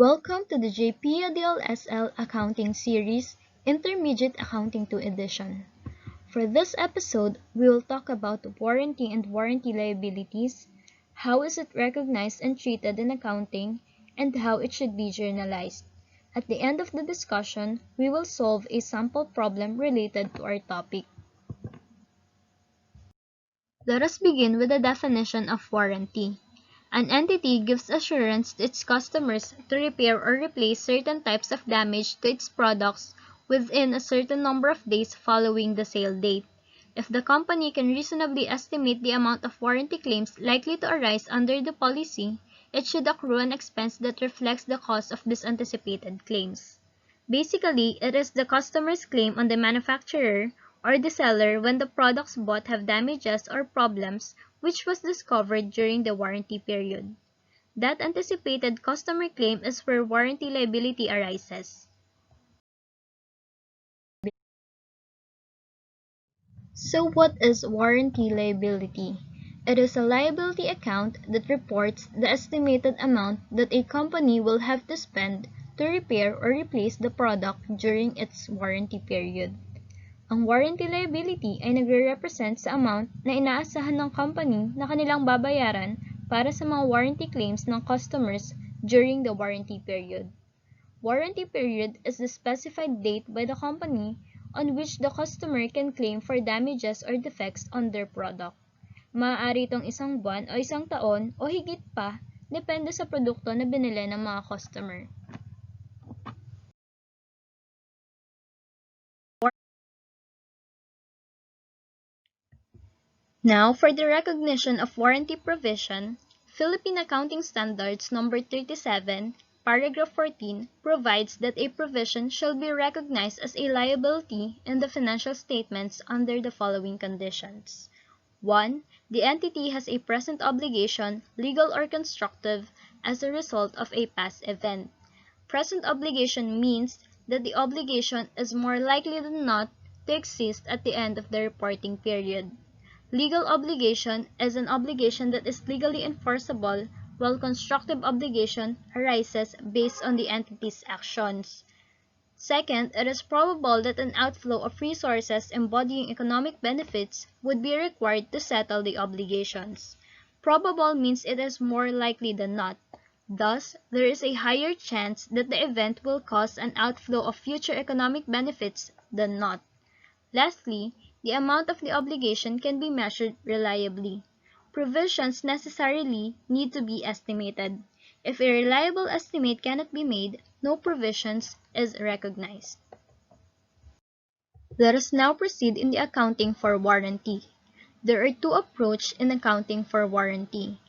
Welcome to the JPIA DLSL Accounting Series, Intermediate Accounting 2 Edition. For this episode, we will talk about warranty and warranty liabilities, how is it recognized and treated in accounting, and how it should be journalized. At the end of the discussion, we will solve a sample problem related to our topic. Let us begin with the definition of warranty. An entity gives assurance to its customers to repair or replace certain types of damage to its products within a certain number of days following the sale date. If the company can reasonably estimate the amount of warranty claims likely to arise under the policy, it should accrue an expense that reflects the cost of these anticipated claims. Basically, it is the customer's claim on the manufacturer or the seller when the products bought have damages or problems which was discovered during the warranty period. That anticipated customer claim is where warranty liability arises. So what is warranty liability? It is a liability account that reports the estimated amount that a company will have to spend to repair or replace the product during its warranty period. Ang warranty liability ay nagre-represent sa amount na inaasahan ng company na kanilang babayaran para sa mga warranty claims ng customers during the warranty period. Warranty period is the specified date by the company on which the customer can claim for damages or defects on their product. Maaari itong isang buwan o isang taon o higit pa, depende sa produkto na binili ng mga customer. Now, for the recognition of warranty provision, Philippine Accounting Standards No. 37, Paragraph 14 provides that a provision shall be recognized as a liability in the financial statements under the following conditions. 1. The entity has a present obligation, legal or constructive, as a result of a past event. Present obligation means that the obligation is more likely than not to exist at the end of the reporting period. Legal obligation is an obligation that is legally enforceable, while constructive obligation arises based on the entity's actions. Second, it is probable that an outflow of resources embodying economic benefits would be required to settle the obligations. Probable means it is more likely than not. Thus, there is a higher chance that the event will cause an outflow of future economic benefits than not. Lastly, the amount of the obligation can be measured reliably. Provisions necessarily need to be estimated. If a reliable estimate cannot be made, no provisions is recognized. Let us now proceed in the accounting for warranty. There are two approaches in accounting for warranty.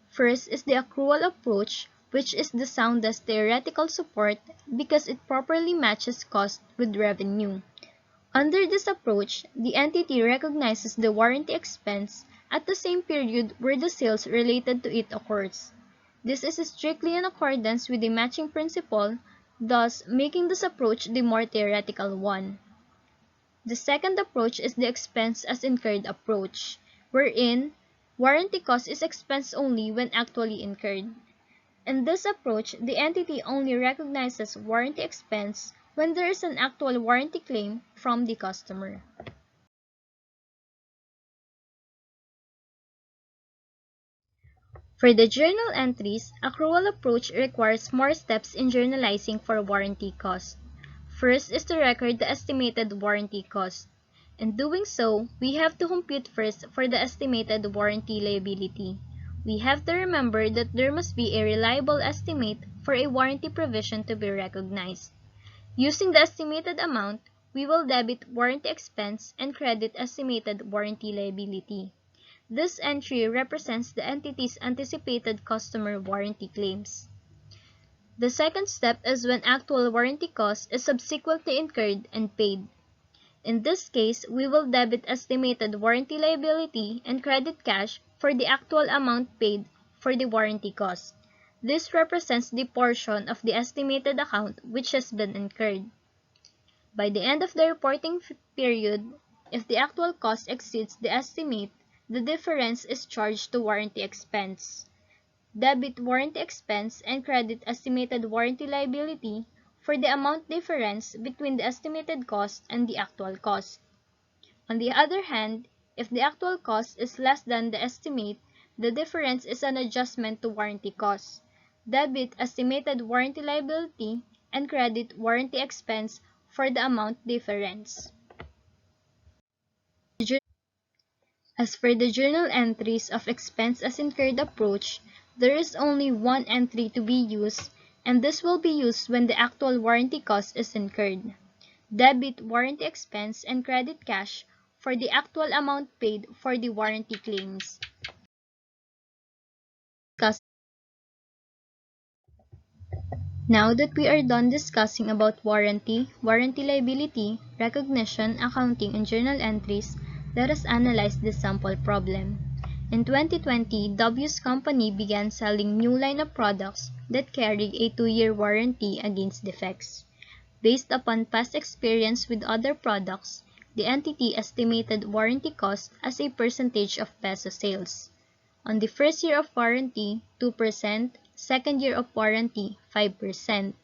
First is the accrual approach, which is the soundest theoretical support because it properly matches cost with revenue. Under this approach, the entity recognizes the warranty expense at the same period where the sales related to it occurs. This is strictly in accordance with the matching principle, thus making this approach the more theoretical one. The second approach is the expense as incurred approach, wherein warranty cost is expense only when actually incurred. In this approach, the entity only recognizes warranty expense when there is an actual warranty claim from the customer. For the journal entries, accrual approach requires more steps in journalizing for warranty cost. First is to record the estimated warranty cost. In doing so, we have to compute first for the estimated warranty liability. We have to remember that there must be a reliable estimate for a warranty provision to be recognized. Using the estimated amount, we will debit warranty expense and credit estimated warranty liability. This entry represents the entity's anticipated customer warranty claims. The second step is when actual warranty cost is subsequently incurred and paid. In this case, we will debit estimated warranty liability and credit cash for the actual amount paid for the warranty cost. This represents the portion of the estimated account which has been incurred. By the end of the reporting period, if the actual cost exceeds the estimate, the difference is charged to warranty expense. debit warranty expense and credit estimated warranty liability for the amount difference between the estimated cost and the actual cost. On the other hand, if the actual cost is less than the estimate, the difference is an adjustment to warranty costs. Debit estimated warranty liability and credit warranty expense for the amount difference. As for the journal entries of expense as incurred approach, there is only one entry to be used, and this will be used when the actual warranty cost is incurred. Debit warranty expense and credit cash for the actual amount paid for the warranty claims. Now that we are done discussing about warranty, warranty liability, recognition, accounting, and journal entries, let us analyze this sample problem. In 2020, W's company began selling new line of products that carry a 2-year warranty against defects. Based upon past experience with other products, the entity estimated warranty cost as a percentage of peso sales. On the first year of warranty, 2%, second year of warranty, 5%.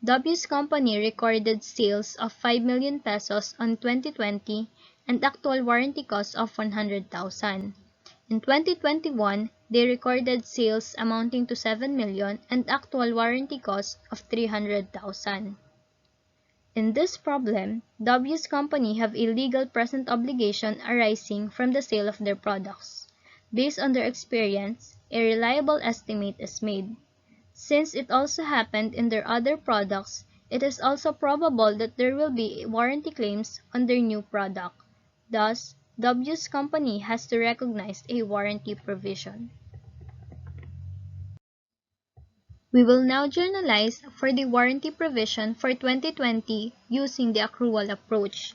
W's company recorded sales of 5 million pesos on 2020 and actual warranty cost of 100,000. In 2021, they recorded sales amounting to 7 million and actual warranty cost of 300,000. In this problem, W's company have a legal present obligation arising from the sale of their products. Based on their experience, a reliable estimate is made. Since it also happened in their other products, it is also probable that there will be warranty claims on their new product. Thus, W's company has to recognize a warranty provision. We will now journalize for the warranty provision for 2020 using the accrual approach.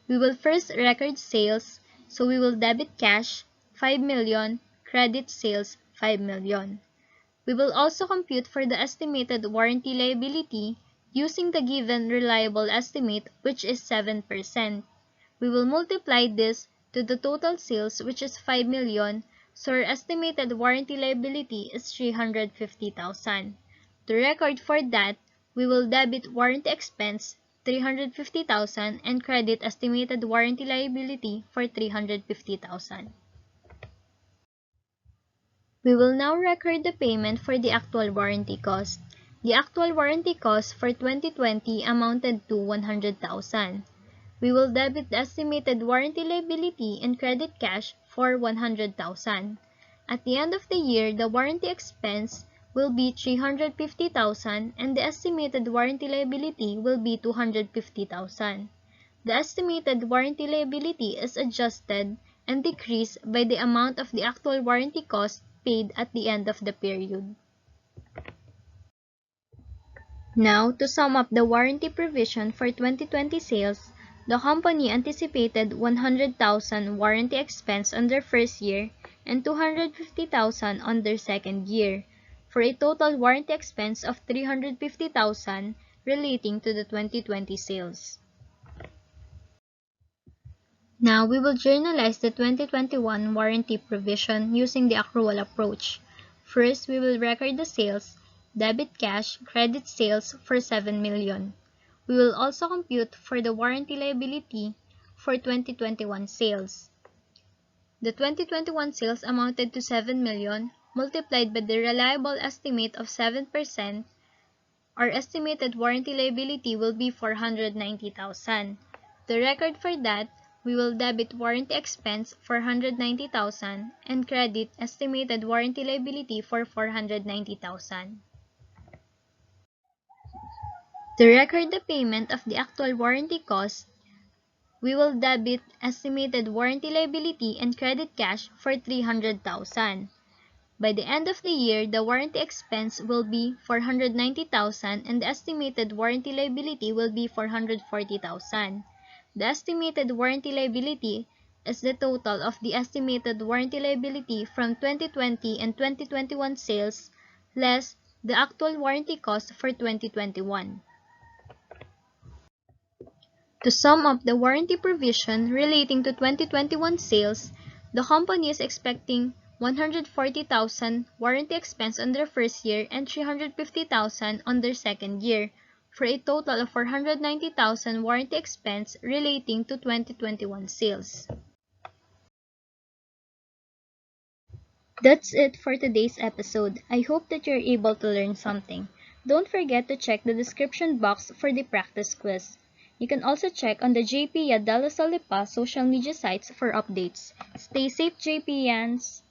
We will first record sales, so we will debit cash 5 million, credit sales 5 million. We will also compute for the estimated warranty liability using the given reliable estimate, which is 7%. We will multiply this to the total sales, which is 5 million, so our estimated warranty liability is 350,000. To record for that, we will debit warranty expense 350,000 and credit estimated warranty liability for 350,000. We will now record the payment for the actual warranty cost. The actual warranty cost for 2020 amounted to 100,000. We will debit the estimated warranty liability and credit cash for 100,000. At the end of the year, the warranty expense will be 350,000 and the estimated warranty liability will be 250,000. The estimated warranty liability is adjusted and decreased by the amount of the actual warranty cost paid at the end of the period. Now, to sum up the warranty provision for 2020 sales, the company anticipated 100,000 warranty expense on their first year and 250,000 on their second year, for a total warranty expense of 350,000 relating to the 2020 sales. Now, we will journalize the 2021 warranty provision using the accrual approach. First, we will record the sales, debit cash, credit sales for 7 million. We will also compute for the warranty liability for 2021 sales. The 2021 sales amounted to 7 million multiplied by the reliable estimate of 7%. Our estimated warranty liability will be 490,000. The record for that, we will debit warranty expense for 190,000 and credit estimated warranty liability for 490,000. To record the payment of the actual warranty cost, we will debit estimated warranty liability and credit cash for 300,000. By the end of the year, the warranty expense will be 490,000 and the estimated warranty liability will be 440,000. The estimated warranty liability is the total of the estimated warranty liability from 2020 and 2021 sales less the actual warranty cost for 2021. To sum up the warranty provision relating to 2021 sales, the company is expecting 140,000 warranty expense on their first year and 350,000 on their second year, for a total of 490,000 warranty expense relating to 2021 sales. That's it for today's episode. I hope that you're able to learn something. Don't forget to check the description box for the practice quiz. You can also check on the JPIA DLSL social media sites for updates. Stay safe, JPIAns!